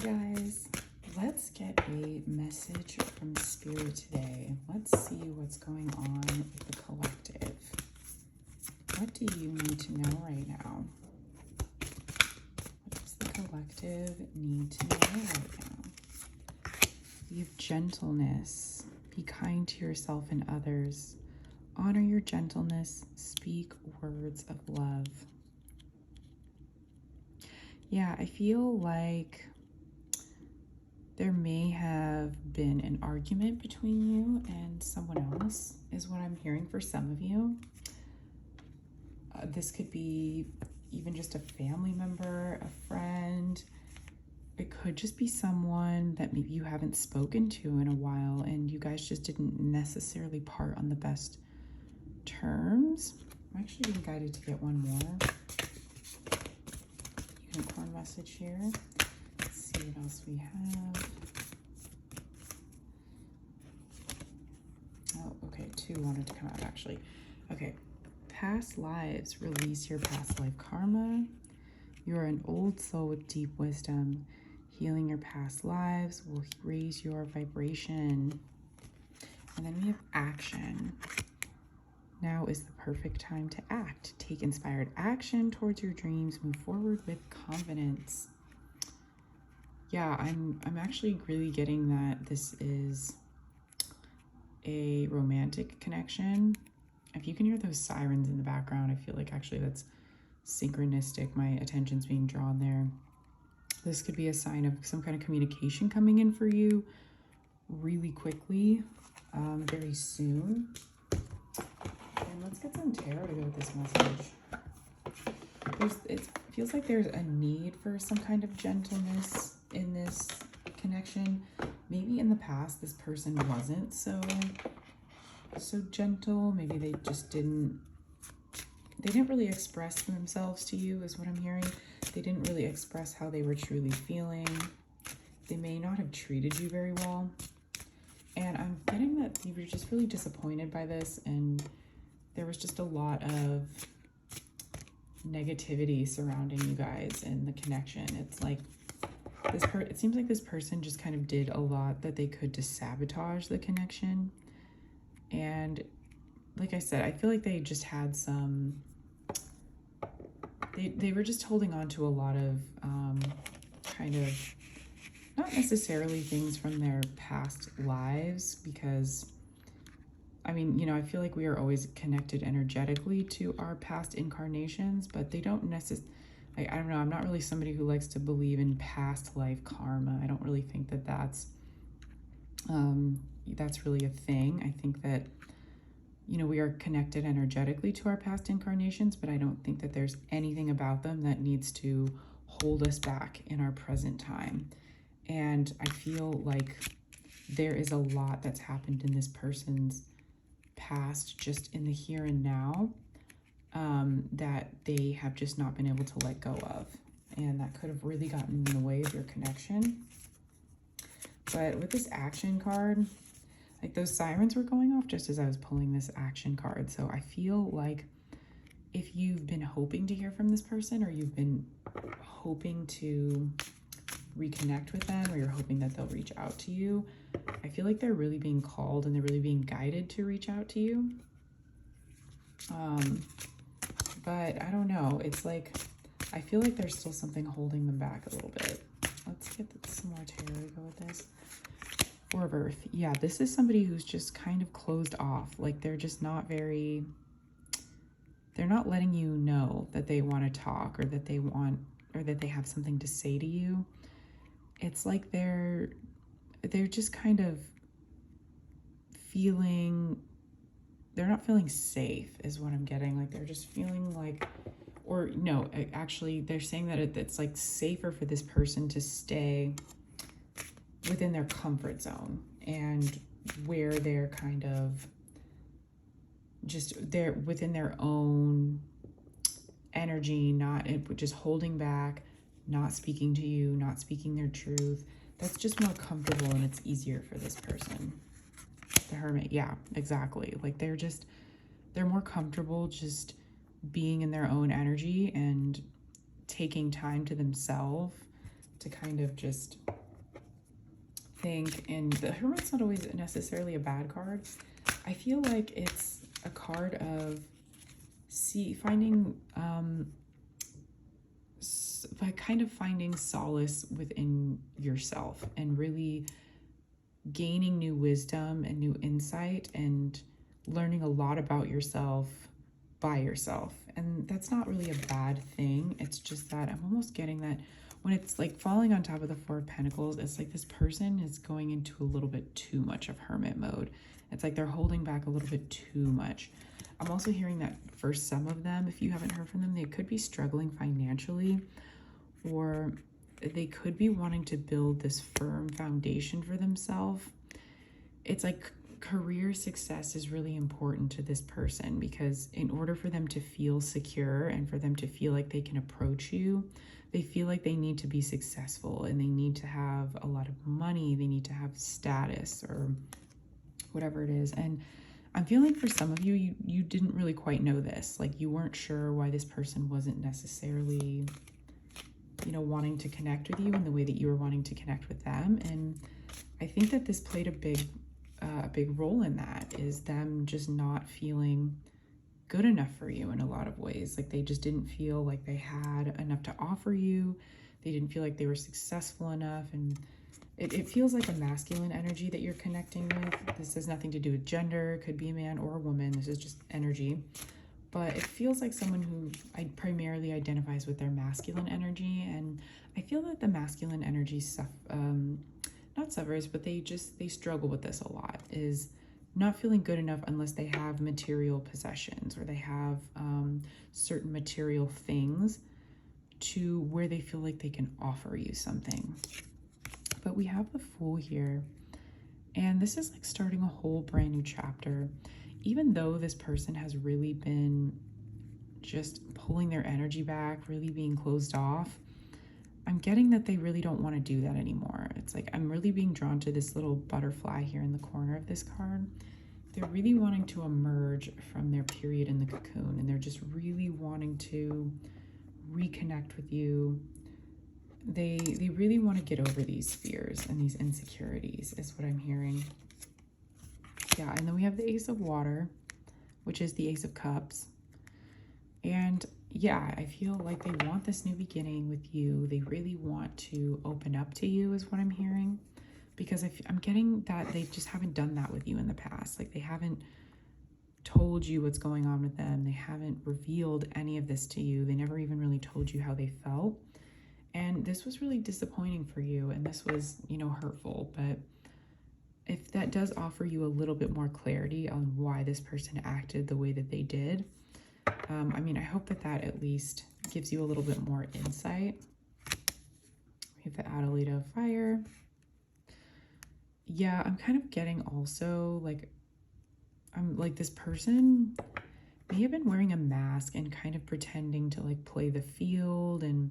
guys, let's get a message from Spirit today. Let's see what's going on with the collective. What do you need to know right now? What does the collective need to know right now? You have gentleness. Be kind to yourself and others. Honor your gentleness. Speak words of love. Yeah, I feel like there may have been an argument between you and someone else, is what I'm hearing for some of you. This could be even just a family member, a friend. It could just be someone that maybe you haven't spoken to in a while and you guys just didn't necessarily part on the best terms. I'm actually being guided to get one more unicorn message here. Let's see what else we have. Oh, okay, two wanted to come out actually. Okay, past lives. Release your past life karma. You are an old soul with deep wisdom. Healing your past lives will raise your vibration. And then we have action. Now is the perfect time to act. Take inspired action towards your dreams. Move forward with confidence. Yeah, I'm actually really getting that this is a romantic connection. If you can hear those sirens in the background, I feel like actually that's synchronistic. My attention's being drawn there. This could be a sign of some kind of communication coming in for you really quickly, very soon. And let's get some tarot to go with this message. It feels like there's a need for some kind of gentleness in this connection. Maybe in the past this person wasn't so gentle. Maybe they just didn't really express themselves to you, is what I'm hearing. They didn't really express how they were truly feeling. They may not have treated you very well. And I'm getting that you were just really disappointed by this, and there was just a lot of negativity surrounding you guys and the connection. It's like it seems like this person just kind of did a lot that they could to sabotage the connection. And like I said, I feel like they just had some, they were just holding on to a lot of kind of, not necessarily things from their past lives, because I mean, you know, I feel like we are always connected energetically to our past incarnations, but they don't necessarily, I don't know, I'm not really somebody who likes to believe in past life karma. I don't really think that that's really a thing. I think that, you know, we are connected energetically to our past incarnations, but I don't think that there's anything about them that needs to hold us back in our present time. And I feel like there is a lot that's happened in this person's past, just in the here and now, that they have just not been able to let go of. And that could have really gotten in the way of your connection. But with this action card, like those sirens were going off just as I was pulling this action card. So I feel like if you've been hoping to hear from this person, or you've been hoping to reconnect with them, or you're hoping that they'll reach out to you, I feel like they're really being called and they're really being guided to reach out to you. But I don't know. It's like, I feel like there's still something holding them back a little bit. Let's get some more tarot to go with this. Four of Earth. Yeah, this is somebody who's just kind of closed off. Like they're just not very, they're not letting you know that they want to talk, or that they want, or that they have something to say to you. It's like they're just kind of feeling, they're not feeling safe is what I'm getting. Like they're just feeling like, or no, actually they're saying that it's like safer for this person to stay within their comfort zone, and where they're kind of just, they're within their own energy, not just holding back, not speaking to you, not speaking their truth. That's just more comfortable, and it's easier for this person. The Hermit, yeah, exactly. Like they're more comfortable just being in their own energy and taking time to themselves to kind of just think. And the Hermit's not always necessarily a bad card. I feel like it's a card of finding by kind of finding solace within yourself and really gaining new wisdom and new insight and learning a lot about yourself by yourself. And that's not really a bad thing. It's just that I'm almost getting that when it's like falling on top of the Four of Pentacles, it's like this person is going into a little bit too much of hermit mode. It's like they're holding back a little bit too much. I'm also hearing that for some of them, if you haven't heard from them, they could be struggling financially, or they could be wanting to build this firm foundation for themselves. It's like career success is really important to this person, because in order for them to feel secure and for them to feel like they can approach you, they feel like they need to be successful and they need to have a lot of money, they need to have status or whatever it is. And I'm feeling for some of you, you didn't really quite know this. Like you weren't sure why this person wasn't necessarily, you know, wanting to connect with you in the way that you were wanting to connect with them. And I think that this played a big role in that, is them just not feeling good enough for you in a lot of ways. Like they just didn't feel like they had enough to offer you. They didn't feel like they were successful enough. And it feels like a masculine energy that you're connecting with. This has nothing to do with gender. It could be a man or a woman. This is just energy. But it feels like someone who primarily identifies with their masculine energy. And I feel that the masculine energy not suffers, but they struggle with this a lot, is not feeling good enough unless they have material possessions or they have certain material things to where they feel like they can offer you something. But we have the Fool here, and this is like starting a whole brand new chapter. Even though this person has really been just pulling their energy back, really being closed off, I'm getting that they really don't want to do that anymore. It's like I'm really being drawn to this little butterfly here in the corner of this card. They're really wanting to emerge from their period in the cocoon, and they're just really wanting to reconnect with you. They really want to get over these fears and these insecurities is what I'm hearing. Yeah, and then we have the Ace of Water, which is the Ace of Cups. And yeah, I feel like they want this new beginning with you. They really want to open up to you is what I'm hearing, because I'm getting that they just haven't done that with you in the past. Like they haven't told you what's going on with them. They haven't revealed any of this to you. They never even really told you how they felt. And this was really disappointing for you. And this was, you know, hurtful. But if that does offer you a little bit more clarity on why this person acted the way that they did, I mean, I hope that that at least gives you a little bit more insight. We have the Adelaide of Fire. Yeah, I'm kind of getting also like, I'm like this person may have been wearing a mask and kind of pretending to like play the field and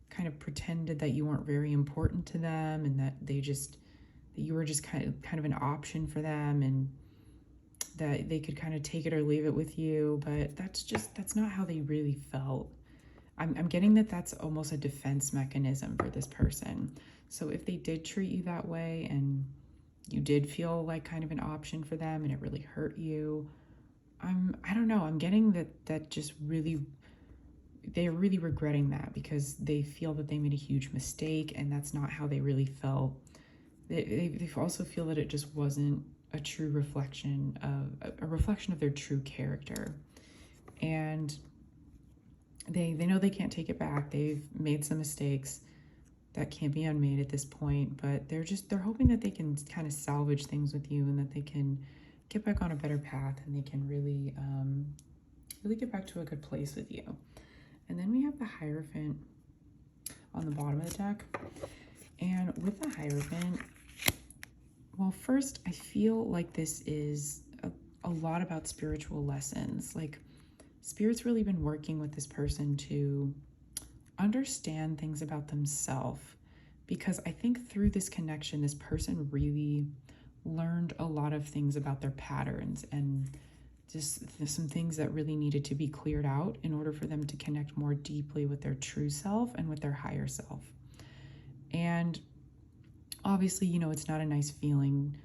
kind of pretended that you weren't very important to them and that that you were just kind of an option for them and that they could kind of take it or leave it with you. But that's not how they really felt. I'm getting that that's almost a defense mechanism for this person. So if they did treat you that way and you did feel like kind of an option for them and it really hurt you, I don't know, I'm getting that just really, they're really regretting that because they feel that they made a huge mistake and that's not how they really felt. They also feel that it just wasn't a true reflection of their true character. And they know they can't take it back. They've made some mistakes that can't be unmade at this point, but they're hoping that they can kind of salvage things with you and that they can get back on a better path and they can really get back to a good place with you. And then we have the Hierophant on the bottom of the deck. And with the Hierophant, well, first, I feel like this is a lot about spiritual lessons. Like, Spirit's really been working with this person to understand things about themselves, because I think through this connection, this person really learned a lot of things about their patterns and just some things that really needed to be cleared out in order for them to connect more deeply with their true self and with their higher self. obviously, you know, it's not a nice feeling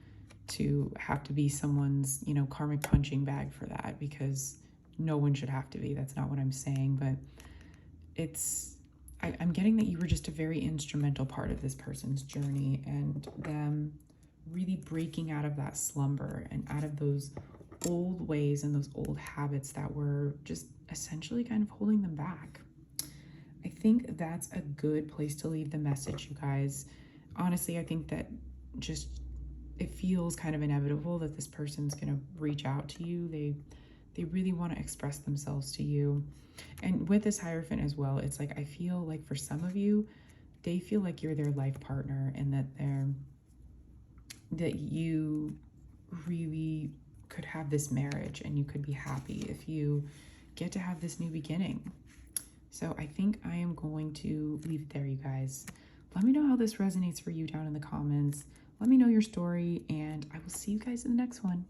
to have to be someone's, you know, karmic punching bag for that, because no one should have to be. That's not what I'm saying, but I'm getting that you were just a very instrumental part of this person's journey, and them really breaking out of that slumber and out of those old ways and those old habits that were just essentially kind of holding them back. I think that's a good place to leave the message, you guys. Honestly, I think that just it feels kind of inevitable that this person's going to reach out to you. They really want to express themselves to you. And with this Hierophant as well, it's like, I feel like for some of you, they feel like you're their life partner, and that you really could have this marriage and you could be happy if you get to have this new beginning. So I think I am going to leave it there, you guys. Let me know how this resonates for you down in the comments. Let me know your story, and I will see you guys in the next one.